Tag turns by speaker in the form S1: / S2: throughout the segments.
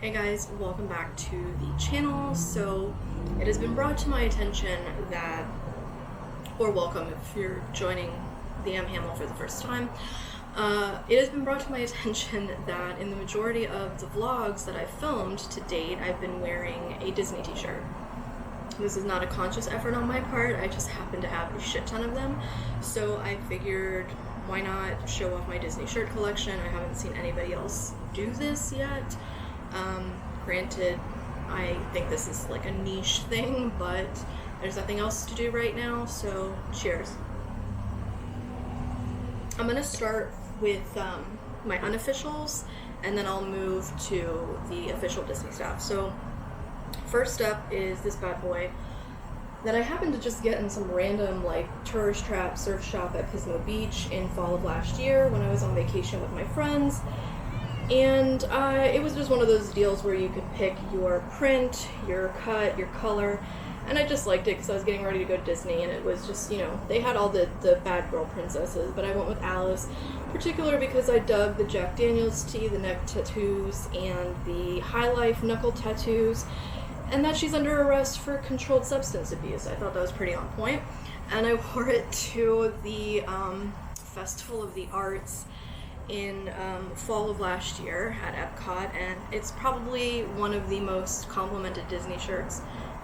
S1: Hey guys, welcome back to the channel. So it has been brought to my attention that, or welcome if you're joining the M Hamel for the first time, it has been brought to my attention that in the majority of the vlogs that I've filmed to date, I've been wearing a Disney t-shirt. This is not a conscious effort on my part, I just happen to have a shit ton of them, so I figured why not show off my Disney shirt collection. I haven't seen anybody else do this yet. Granted, I think this is like a niche thing, but there's nothing else to do right now, so cheers. I'm gonna start with my unofficials, and then I'll move to the official Disney stuff. So first up is this bad boy that I happened to just get in some random like tourist trap surf shop at Pismo Beach in fall of last year when I was on vacation with my friends. And it was just one of those deals where you could pick your print, your cut, your color, and I just liked it because I was getting ready to go to Disney, and it was just, you know, they had all the bad girl princesses, but I went with Alice, particularly because I dug the Jack Daniels tee, the neck tattoos, and the High Life knuckle tattoos, and that she's under arrest for controlled substance abuse. I thought that was pretty on point, and I wore it to the Festival of the Arts in fall of last year at Epcot, and it's probably one of the most complimented Disney shirts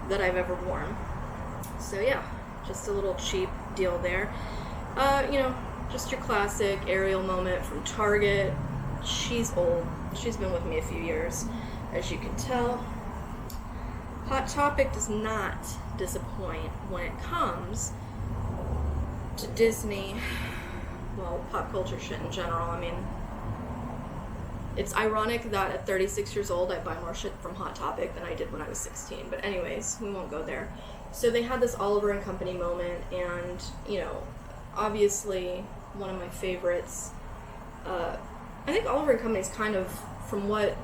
S1: that I've ever worn. So yeah, just a little cheap deal there. You know, just your classic Ariel moment from Target. She's old. She's been with me a few years, as you can tell. Hot Topic does not disappoint when it comes to Disney. Well, pop culture shit in general. I mean, it's ironic that at 36 years old I buy more shit from Hot Topic than I did when I was 16. But anyways, we won't go there. So they had this Oliver and Company moment, and, you know, obviously one of my favorites. I think Oliver and Company is kind of, from what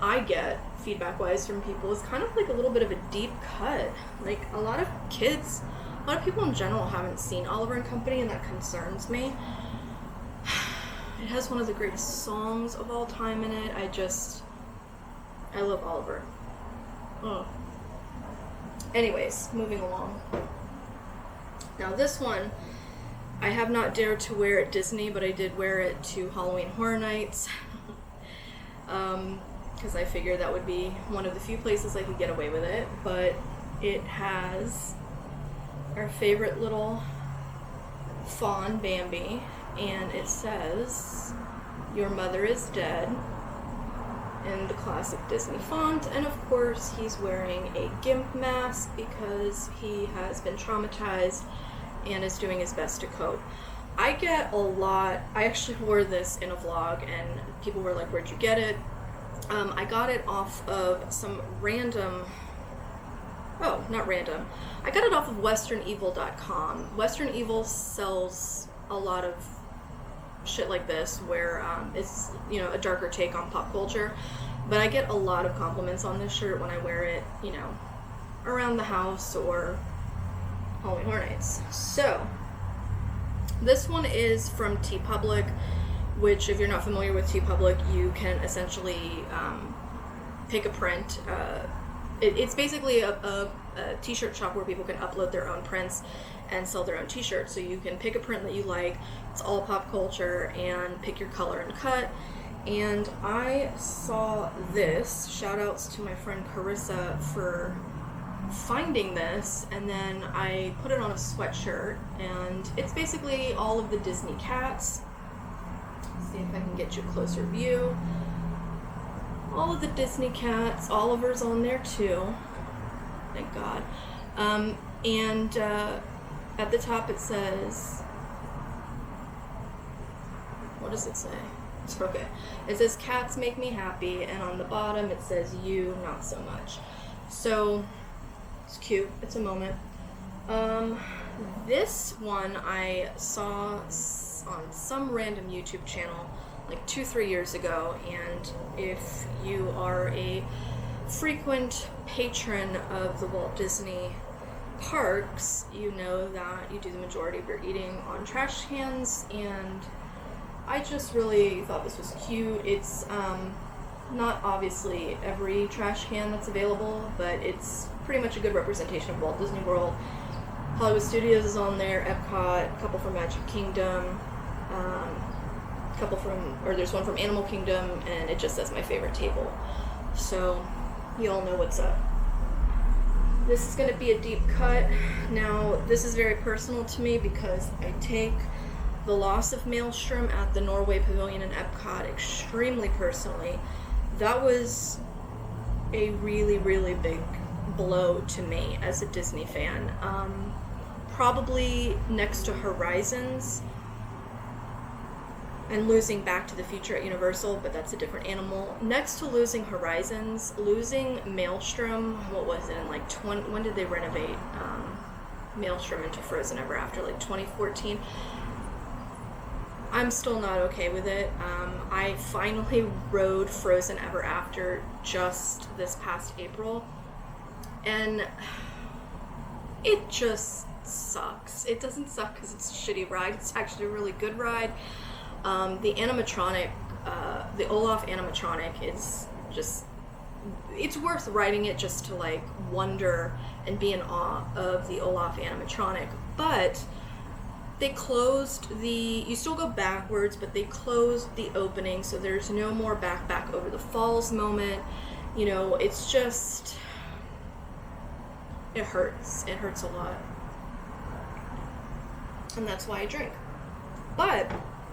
S1: I get feedback-wise from people, is kind of like a little bit of a deep cut. Like, a lot of kids, a lot of people in general haven't seen Oliver and Company, and that concerns me. It has one of the greatest songs of all time in it. I love Oliver. Oh. Anyways, moving along. Now this one, I have not dared to wear at Disney, but I did wear it to Halloween Horror Nights. Because I figured that would be one of the few places I could get away with it. But it has our favorite little fawn, Bambi, and it says, "Your mother is dead," in the classic Disney font, and of course he's wearing a gimp mask because he has been traumatized and is doing his best to cope. I get a lot, I actually wore this in a vlog and people were like, "Where'd you get it?" I got it off of some random, not random. I got it off of westernevil.com. Western Evil sells a lot of shit like this where it's, you know, a darker take on pop culture. But I get a lot of compliments on this shirt when I wear it, you know, around the house or Halloween Horror Nights. So, this one is from TeePublic, which, if you're not familiar with TeePublic, you can essentially pick a print. It's basically a t-shirt shop where people can upload their own prints and sell their own t-shirts. So you can pick a print that you like, it's all pop culture, and pick your color and cut. And I saw this, shout outs to my friend Carissa for finding this, and then I put it on a sweatshirt, and it's basically all of the Disney cats. Let's see if I can get you a closer view. All of the Disney cats. Oliver's on there too, thank God. And at the top it says, what does it say? Okay, it says "Cats make me happy," and on the bottom it says "You not so much." So it's cute, it's a moment. This one I saw on some random YouTube channel like 2-3 years ago, and if you are a frequent patron of the Walt Disney parks, you know that you do the majority of your eating on trash cans, and I just really thought this was cute. It's Not obviously every trash can that's available, but it's pretty much a good representation of Walt Disney World. Hollywood Studios is on there, Epcot, a couple from Magic Kingdom, there's one from Animal Kingdom, and it just says my favorite table. So, you all know what's up. This is going to be a deep cut. Now, this is very personal to me because I take the loss of Maelstrom at the Norway Pavilion in Epcot extremely personally. That was a really, really big blow to me as a Disney fan. Probably next to Horizons and losing Back to the Future at Universal, but that's a different animal. Next to losing Horizons, losing Maelstrom, what was it, in like when did they renovate Maelstrom into Frozen Ever After, like 2014? I'm still not okay with it. I finally rode Frozen Ever After just this past April, and it just sucks. It doesn't suck because it's a shitty ride. It's actually a really good ride. The animatronic, the Olaf animatronic is just, it's worth riding it just to like wonder and be in awe of the Olaf animatronic. But they closed you still go backwards, but they closed the opening, so there's no more back over the falls moment. You know, it's just, it hurts. It hurts a lot. And that's why I drink. But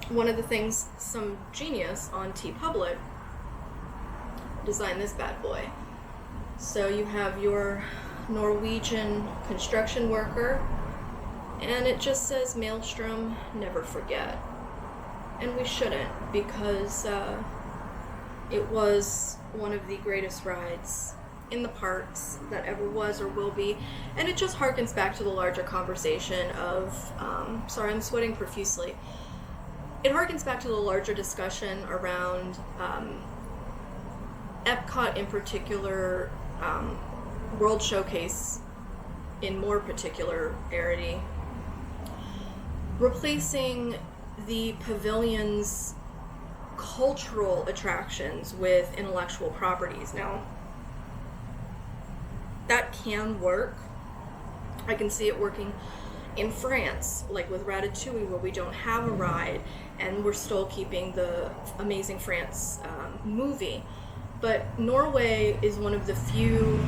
S1: one of the things, some genius on TeePublic designed this bad boy. So you have your Norwegian construction worker, and it just says Maelstrom, never forget. And we shouldn't, because it was one of the greatest rides in the parks that ever was or will be, and it just harkens back to the larger conversation of, sorry, I'm sweating profusely. It harkens back to the larger discussion around Epcot in particular, World Showcase in more particularity, replacing the pavilion's cultural attractions with intellectual properties. Now, that can work. I can see it working in France, like with Ratatouille, where we don't have a ride and we're still keeping the Amazing France movie. But Norway is one of the few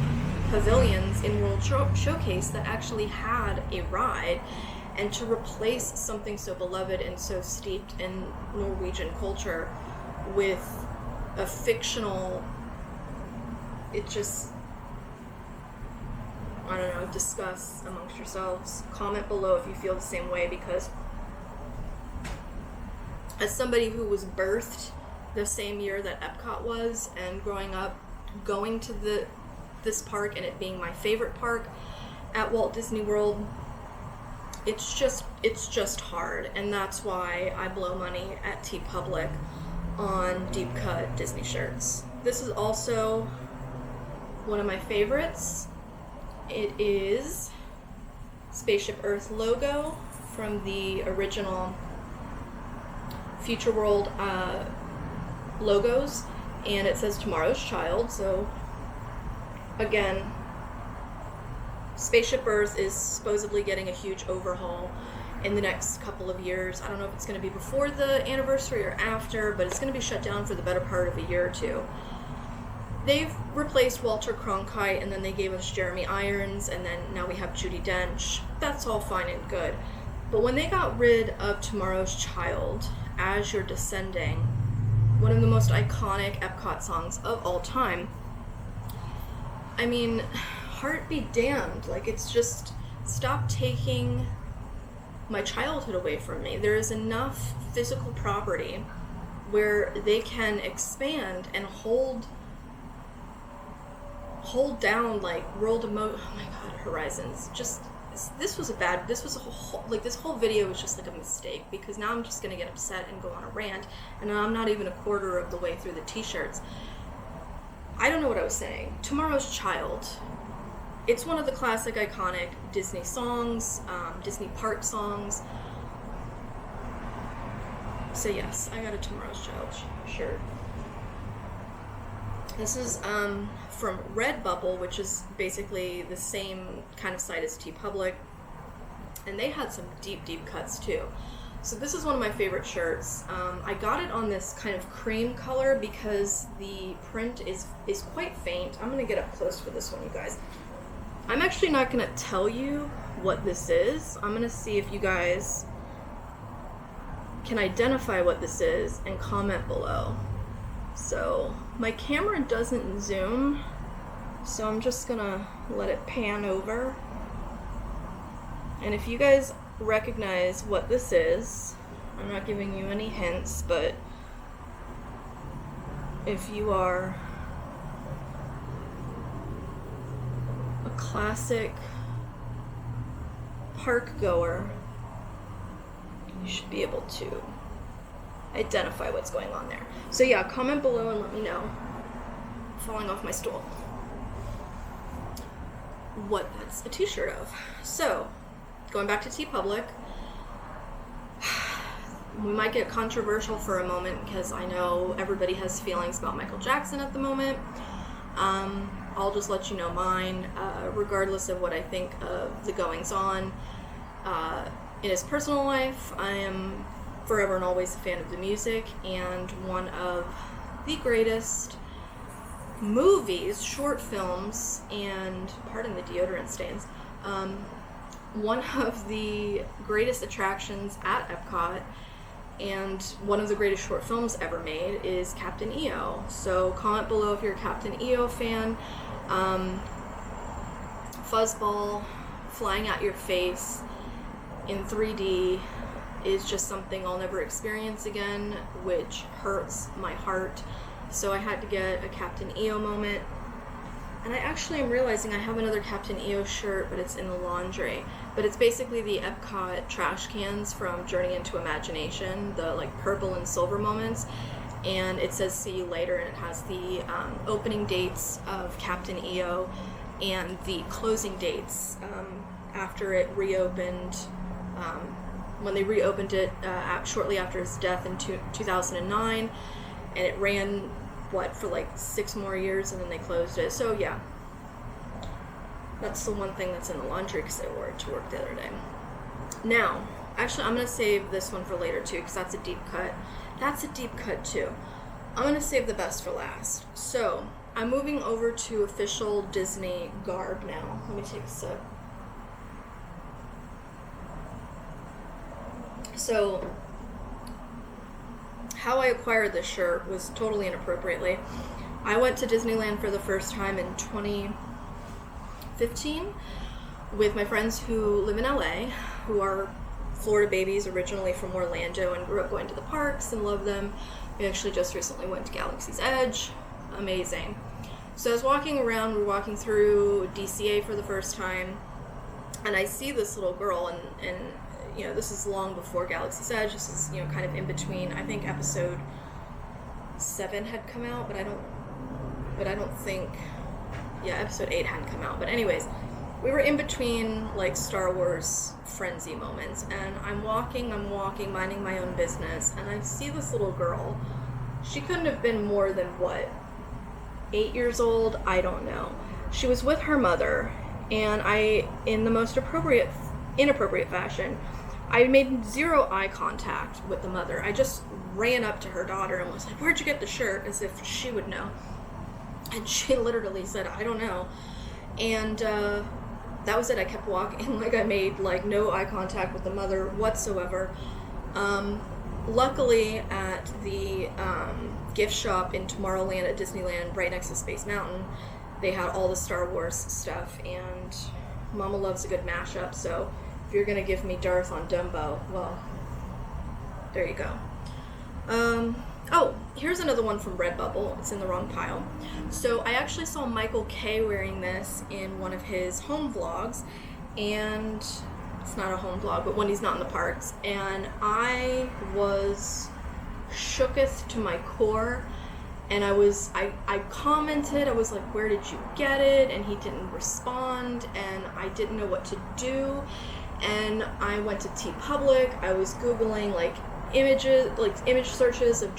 S1: pavilions in World Showcase that actually had a ride, and to replace something so beloved and so steeped in Norwegian culture with a fictional, it just, I don't know, discuss amongst yourselves. Comment below if you feel the same way, because as somebody who was birthed the same year that Epcot was, and growing up going to this park and it being my favorite park at Walt Disney World, it's just hard, and that's why I blow money at TeePublic on deep cut Disney shirts. This is also one of my favorites. It is Spaceship Earth logo from the original Future World logos, and it says Tomorrow's Child. So again, Spaceship Earth is supposedly getting a huge overhaul in the next couple of years. I don't know if it's going to be before the anniversary or after, but it's going to be shut down for the better part of a year or two. They've replaced Walter Cronkite, and then they gave us Jeremy Irons, and then now we have Judi Dench. That's all fine and good. But when they got rid of Tomorrow's Child, As You're Descending, one of the most iconic Epcot songs of all time, I mean, heart be damned. Like, it's just, stop taking my childhood away from me. There is enough physical property where they can expand and hold down, like, oh my god, Horizons. Just, this whole video was just like a mistake, because now I'm just gonna get upset and go on a rant, and I'm not even a quarter of the way through the t-shirts. I don't know what I was saying. Tomorrow's Child. It's one of the classic, iconic Disney songs, Disney park songs. So yes, I got a Tomorrow's Child shirt. This is from Redbubble, which is basically the same kind of site as TeePublic, and they had some deep cuts too. So this is one of my favorite shirts. I got it on this kind of cream color because the print is quite faint. I'm gonna get up close for this one, you guys. I'm actually not gonna tell you what this is. I'm gonna see if you guys can identify what this is and comment below. So my camera doesn't zoom, so I'm just gonna let it pan over. And if you guys recognize what this is, I'm not giving you any hints, but if you are a classic park goer, you should be able to identify what's going on there. So yeah, comment below and let me know, falling off my stool, what that's a t-shirt of. So, going back to TeePublic, we might get controversial for a moment because I know everybody has feelings about Michael Jackson at the moment. I'll just let you know mine, regardless of what I think of the goings-on. In his personal life, I am forever and always a fan of the music, and one of the greatest movies, short films, and pardon the deodorant stains, one of the greatest attractions at Epcot and one of the greatest short films ever made is Captain EO. So comment below if you're a Captain EO fan. Fuzzball flying at your face in 3D is just something I'll never experience again, which hurts my heart. So I had to get a Captain EO moment. And I actually am realizing I have another Captain EO shirt, but it's in the laundry. But it's basically the Epcot trash cans from Journey into Imagination, the like purple and silver moments. And it says "See you later," and it has the opening dates of Captain EO and the closing dates after it reopened. When they reopened it shortly after his death in 2009, and it ran for like 6 more years, and then they closed it. So yeah, that's the one thing that's in the laundry because I wore it to work the other day. Now, actually, I'm gonna save this one for later too because that's a deep cut. That's a deep cut too. I'm gonna save the best for last. So I'm moving over to official Disney garb now. Let me take a sip. So, how I acquired this shirt was totally inappropriately. I went to Disneyland for the first time in 2015 with my friends who live in LA, who are Florida babies originally from Orlando and grew up going to the parks and love them. We actually just recently went to Galaxy's Edge. Amazing. So I was walking around, we were walking through DCA for the first time, and I see this little girl, and you know, this is long before Galaxy's Edge. This is, you know, kind of in between. I think episode 7 had come out, but I don't think, yeah, episode 8 hadn't come out. But anyways, we were in between like Star Wars frenzy moments, and I'm walking, minding my own business, and I see this little girl. She couldn't have been more than, what, 8 years old? I don't know. She was with her mother, and I, in the most inappropriate fashion, I made zero eye contact with the mother. I just ran up to her daughter and was like, "Where'd you get the shirt?" As if she would know. And she literally said, "I don't know." And that was it. I kept walking. Like, I made like no eye contact with the mother whatsoever. Luckily, at the gift shop in Tomorrowland at Disneyland, right next to Space Mountain, they had all the Star Wars stuff, and Mama loves a good mashup, so if you're gonna give me Darth on Dumbo, well, there you go. Oh, here's another one from Redbubble. It's in the wrong pile. So I actually saw Michael K wearing this in one of his home vlogs, and it's not a home vlog, but when he's not in the parks, and I was shooketh to my core. And I commented, I was like, "Where did you get it?" And he didn't respond, and I didn't know what to do. And I went to TeePublic, I was Googling like images, like image searches of